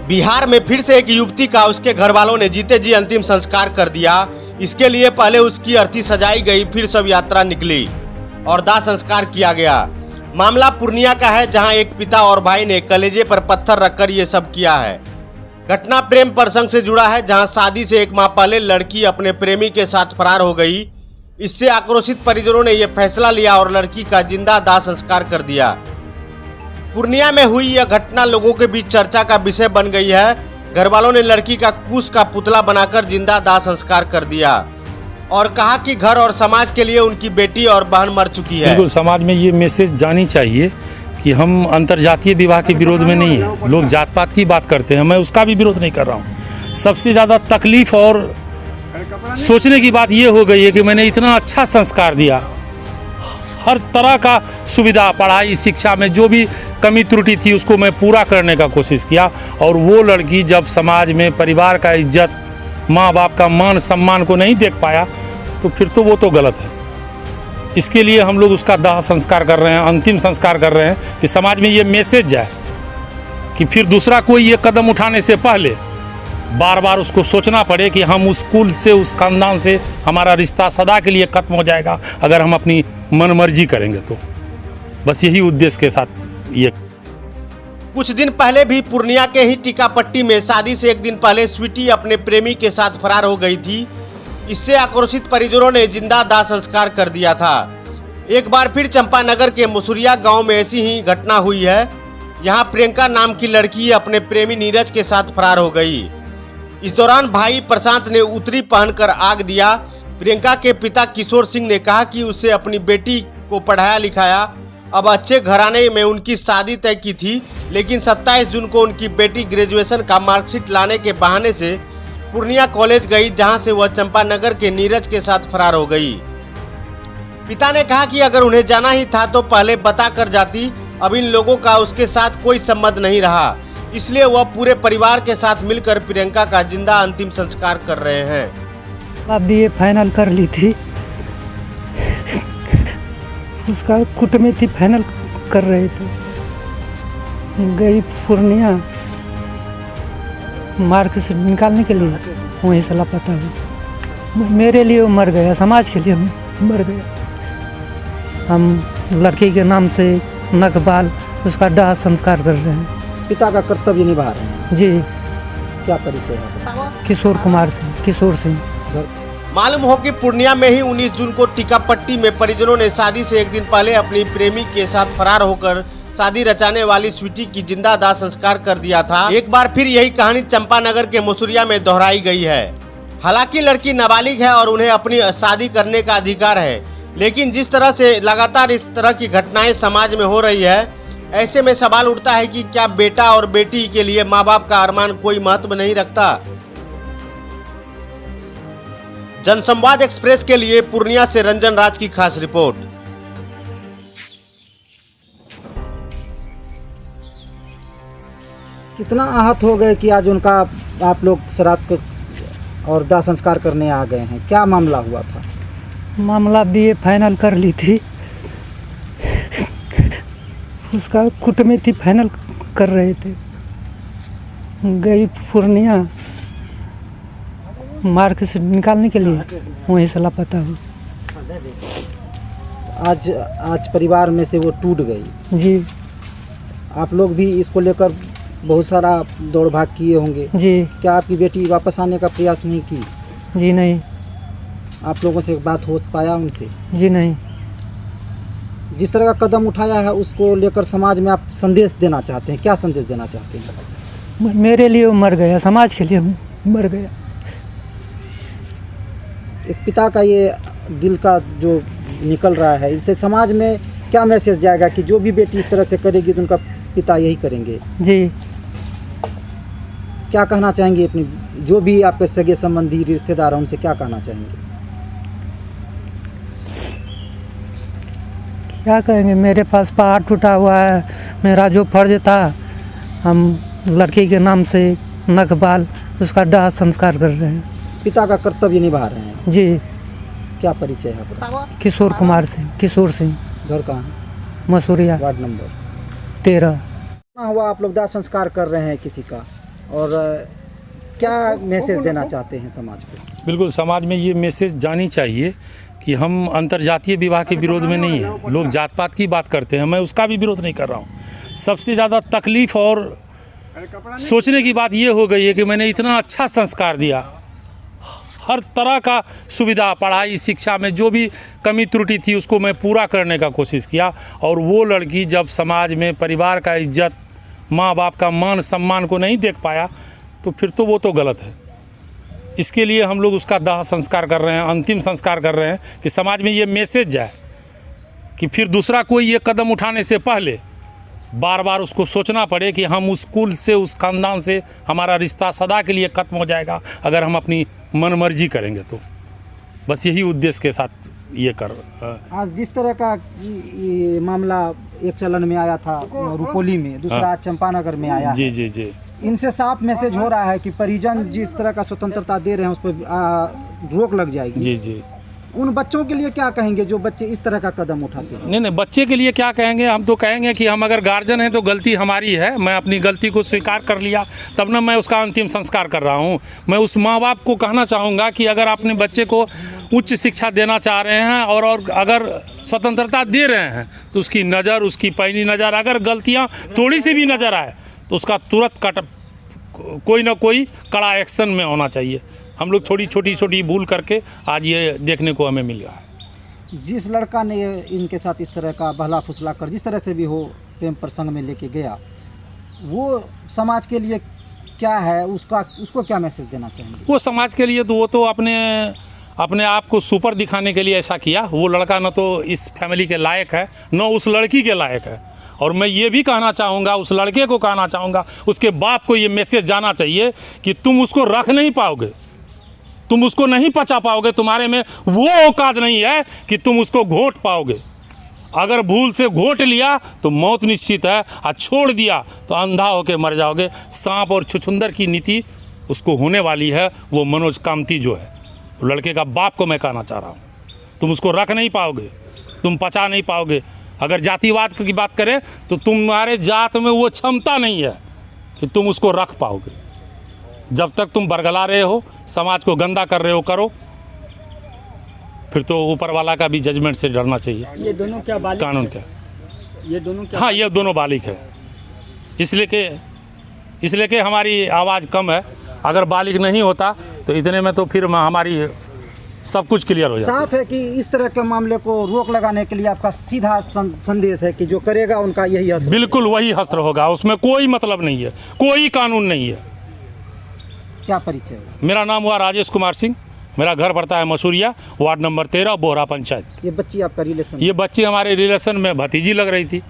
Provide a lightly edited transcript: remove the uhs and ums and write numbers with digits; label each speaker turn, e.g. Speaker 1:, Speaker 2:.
Speaker 1: बिहार में फिर से एक युवती का उसके घर वालों ने जीते जी अंतिम संस्कार कर दिया। इसके लिए पहले उसकी अर्थी सजाई गई, फिर सब यात्रा निकली और दाह संस्कार किया गया। मामला पूर्णिया का है, जहां एक पिता और भाई ने कलेजे पर पत्थर रखकर ये सब किया है। घटना प्रेम प्रसंग से जुड़ा है, जहां शादी से एक माह पहले लड़की अपने प्रेमी के साथ फरार हो गई। इससे आक्रोशित परिजनों ने यह फैसला लिया और लड़की का जिंदा दाह संस्कार कर दिया। पूर्णिया में हुई यह घटना लोगों के बीच चर्चा का विषय बन गई है। घर वालों ने लड़की का कुश का पुतला बनाकर जिंदा दाह संस्कार कर दिया और कहा कि घर और समाज के लिए उनकी बेटी और बहन मर चुकी है।
Speaker 2: बिल्कुल, समाज में ये मैसेज जानी चाहिए कि हम अंतर्जातीय विवाह के विरोध में नहीं है। लोग जात पात की बात करते हैं, मैं उसका भी विरोध नहीं कर रहा हूँ। सबसे ज़्यादा तकलीफ और सोचने की बात ये हो गई है कि मैंने इतना अच्छा संस्कार दिया, हर तरह का सुविधा, पढ़ाई शिक्षा में जो भी कमी त्रुटि थी उसको मैं पूरा करने का कोशिश किया, और वो लड़की जब समाज में परिवार का इज्जत, माँ बाप का मान सम्मान को नहीं देख पाया तो फिर तो वो तो गलत है। इसके लिए हम लोग उसका दाह संस्कार कर रहे हैं, अंतिम संस्कार कर रहे हैं कि समाज में ये मैसेज जाए कि फिर दूसरा कोई ये कदम उठाने से पहले बार बार उसको सोचना पड़े कि हम उस कुल से, उस खानदान से हमारा रिश्ता सदा के लिए खत्म हो जाएगा अगर हम अपनी मनमर्जी करेंगे तो। बस यही उद्देश्य के साथ ये।
Speaker 1: कुछ दिन पहले भी पूर्णिया के ही टीकापट्टी में शादी से एक दिन पहले स्वीटी अपने प्रेमी के साथ फरार हो गई थी। इससे आक्रोशित परिजनों ने जिंदा दाह संस्कार कर दिया था। एक बार फिर चंपानगर के मुसुरिया गांव में ऐसी ही घटना हुई है। यहां प्रियंका नाम की लड़की अपने प्रेमी नीरज के साथ फरार हो गई। इस दौरान भाई प्रशांत ने उतरी पहनकर आग दिया। प्रियंका के पिता किशोर सिंह ने कहा कि उसे अपनी बेटी को पढ़ाया लिखाया, अब अच्छे घराने में उनकी शादी तय की थी, लेकिन 27 जून को उनकी बेटी ग्रेजुएशन का मार्कशीट लाने के बहाने से पूर्णिया कॉलेज गई, जहां से वह चंपानगर के नीरज के साथ फरार हो गई। पिता ने कहा कि अगर उन्हें जाना ही था तो पहले बता कर जाती। अब इन लोगों का उसके साथ कोई संबंध नहीं रहा, इसलिए वह पूरे परिवार के साथ मिलकर प्रियंका का जिंदा अंतिम संस्कार कर रहे हैं।
Speaker 3: अब BA फाइनल कर ली थी, उसका कुट में थी, फाइनल कर रहे थे, गई पूर्णिया मार्कशीट निकालने के लिए, वहीं से लापता हुई। मेरे लिए वो मर गया, समाज के लिए मर गया। हम लड़की के नाम से नकबाल उसका दाह संस्कार कर रहे हैं।
Speaker 4: पिता का कर्तव्य निभा रहे हैं
Speaker 3: जी।
Speaker 4: क्या परिचय है?
Speaker 3: किशोर कुमार सिंह, किशोर सिंह।
Speaker 1: मालूम हो कि पूर्णिया में ही 19 जून को टीकापट्टी में परिजनों ने शादी से एक दिन पहले अपनी प्रेमी के साथ फरार होकर शादी रचाने वाली स्वीटी की जिंदा दाह संस्कार कर दिया था। एक बार फिर यही कहानी चंपानगर के मुसुरिया में दोहराई गई है। हालांकि लड़की नाबालिग है और उन्हें अपनी शादी करने का अधिकार है, लेकिन जिस तरह से लगातार इस तरह की घटनाएं समाज में हो रही है, ऐसे में सवाल उठता है कि क्या बेटा और बेटी के लिए माँ बाप का अरमान कोई महत्व नहीं रखता। जनसंवाद एक्सप्रेस के लिए पूर्णिया से रंजन राज की खास रिपोर्ट।
Speaker 4: कितना आहत हो गए कि आज उनका आप लोग श्राद्ध को और दाह संस्कार करने आ गए हैं? क्या मामला हुआ था?
Speaker 3: मामला BA फाइनल कर ली थी, उसका कुट में थी, फाइनल कर रहे थे, गई पूर्णिया मार्कशीट निकालने के लिए, वहीं से लापता हुई।
Speaker 4: आज परिवार में से वो टूट गई।
Speaker 3: जी।
Speaker 4: आप लोग भी इसको लेकर बहुत सारा दौड़ भाग किए होंगे।
Speaker 3: जी।
Speaker 4: क्या आपकी बेटी वापस आने का प्रयास नहीं की?
Speaker 3: जी नहीं।
Speaker 4: आप लोगों से बात हो पाया उनसे?
Speaker 3: जी नहीं।
Speaker 4: जिस तरह का कदम उठाया है उसको लेकर समाज में आप संदेश देना चाहते हैं? क्या संदेश देना चाहते हैं?
Speaker 3: मेरे लिए वो मर गया, समाज के लिए मर गया।
Speaker 4: एक पिता का ये दिल का जो निकल रहा है, इससे समाज में क्या मैसेज जाएगा कि जो भी बेटी इस तरह से करेगी तो उनका पिता यही करेंगे?
Speaker 3: जी।
Speaker 4: क्या कहना चाहेंगे अपनी, जो भी आपके सगे संबंधी रिश्तेदार हैं उनसे क्या कहना चाहेंगे?
Speaker 3: क्या कहेंगे, मेरे पास पहाड़ टूटा हुआ है, मेरा जो फर्ज था, हम लड़की के नाम से नकबाल उसका दाह संस्कार कर रहे हैं।
Speaker 4: पिता का कर्तव्य निभा रहे हैं।
Speaker 3: जी।
Speaker 4: क्या परिचय है आपका?
Speaker 3: किशोर कुमार सिंह, किशोर सिंह।
Speaker 4: घर कहाँ?
Speaker 3: Masuriya,
Speaker 4: ward number
Speaker 3: 13।
Speaker 4: हुआ आप लोग दाह संस्कार कर रहे हैं किसी का, और क्या मैसेज देना चाहते हैं समाज को?
Speaker 2: बिल्कुल, समाज में ये मैसेज जानी चाहिए कि हम अंतर्जातीय विवाह के विरोध में नहीं है। लोग जात पात की बात करते हैं, मैं उसका भी विरोध नहीं कर रहा हूँ। सबसे ज़्यादा तकलीफ़ और सोचने की बात ये हो गई है कि मैंने इतना अच्छा संस्कार दिया, हर तरह का सुविधा, पढ़ाई शिक्षा में जो भी कमी त्रुटि थी उसको मैं पूरा करने का कोशिश किया, और वो लड़की जब समाज में परिवार का इज्जत, माँ बाप का मान सम्मान को नहीं देख पाया तो फिर तो वो तो गलत है। इसके लिए हम लोग उसका दाह संस्कार कर रहे हैं, अंतिम संस्कार कर रहे हैं कि समाज में ये मैसेज जाए कि फिर दूसरा कोई ये कदम उठाने से पहले बार बार उसको सोचना पड़े कि हम उस कुल से, उस खानदान से हमारा रिश्ता सदा के लिए ख़त्म हो जाएगा अगर हम अपनी मनमर्जी करेंगे तो। बस यही उद्देश्य के साथ ये कर।
Speaker 4: आज जिस तरह का ये मामला एक चलन में आया था रुपोली में, दूसरा चंपानगर में आया
Speaker 2: जी
Speaker 4: है,
Speaker 2: जी जी
Speaker 4: इनसे साफ मैसेज हो रहा है कि परिजन जिस तरह का स्वतंत्रता दे रहे हैं उस पर रोक लग जाएगी।
Speaker 2: जी जी।
Speaker 4: उन बच्चों के लिए क्या कहेंगे जो बच्चे इस तरह का कदम उठाते हैं?
Speaker 2: नहीं, बच्चे के लिए क्या कहेंगे? हम तो कहेंगे कि हम अगर गार्जियन हैं तो गलती हमारी है, मैं अपनी गलती को स्वीकार कर लिया तब ना मैं उसका अंतिम संस्कार कर रहा हूँ। मैं उस माँ बाप को कहना चाहूँगा कि अगर अपने बच्चे को उच्च शिक्षा देना चाह रहे हैं और अगर स्वतंत्रता दे रहे हैं तो उसकी नज़र, उसकी पैनी नज़र, अगर गलतियाँ थोड़ी सी भी नज़र आए तो उसका तुरंत कोई ना कोई कड़ा एक्शन में होना चाहिए। हम लोग थोड़ी छोटी भूल करके आज ये देखने को हमें मिल रहा है।
Speaker 4: जिस लड़का ने इनके साथ इस तरह का बहला फुसला कर जिस तरह से भी हो प्रेम प्रसंग में लेके गया, वो समाज के लिए क्या है, उसको क्या मैसेज देना चाहेंगे?
Speaker 2: वो समाज के लिए तो वो तो अपने आप को सुपर दिखाने के लिए ऐसा किया। वो लड़का न तो इस फैमिली के लायक है न उस लड़की के लायक है। और मैं ये भी कहना चाहूँगा, उस लड़के को कहना चाहूँगा, उसके बाप को ये मैसेज जाना चाहिए कि तुम उसको रख नहीं पाओगे, तुम उसको नहीं पचा पाओगे, तुम्हारे में वो औकात नहीं है कि तुम उसको घोट पाओगे। अगर भूल से घोट लिया तो मौत निश्चित है, और छोड़ दिया तो अंधा होकर मर जाओगे। सांप और छुछुंदर की नीति उसको होने वाली है। वो मनोज कामती जो है, लड़के का बाप को मैं कहना चाह रहा हूँ, तुम उसको रख नहीं पाओगे, तुम पचा नहीं पाओगे। अगर जातिवाद की बात करें तो तुम्हारे जात में वो क्षमता नहीं है कि तुम उसको रख पाओगे। जब तक तुम बरगला रहे हो, समाज को गंदा कर रहे हो, करो, फिर तो ऊपर वाला का भी जजमेंट से डरना चाहिए।
Speaker 5: ये दोनों क्या बालिग
Speaker 2: कानून
Speaker 5: है?
Speaker 2: क्या?
Speaker 5: ये दोनों क्या?
Speaker 2: हाँ, ये दोनों बालिग है, इसलिए कि हमारी आवाज़ कम है। अगर बालिग नहीं होता तो इतने में तो फिर हमारी सब कुछ क्लियर हो जाता।
Speaker 4: साफ है कि इस तरह के मामले को रोक लगाने के लिए आपका सीधा संदेश है कि जो करेगा उनका यही हश्र।
Speaker 2: बिल्कुल वही हश्र होगा, उसमें कोई मतलब नहीं है, कोई कानून नहीं है।
Speaker 4: क्या परिचय है?
Speaker 2: मेरा नाम हुआ राजेश कुमार सिंह, मेरा घर पड़ता है मसूरिया, वार्ड नंबर 13, बोहरा पंचायत।
Speaker 4: ये बच्ची आपका रिलेशन?
Speaker 2: ये बच्ची हमारे रिलेशन में भतीजी लग रही थी।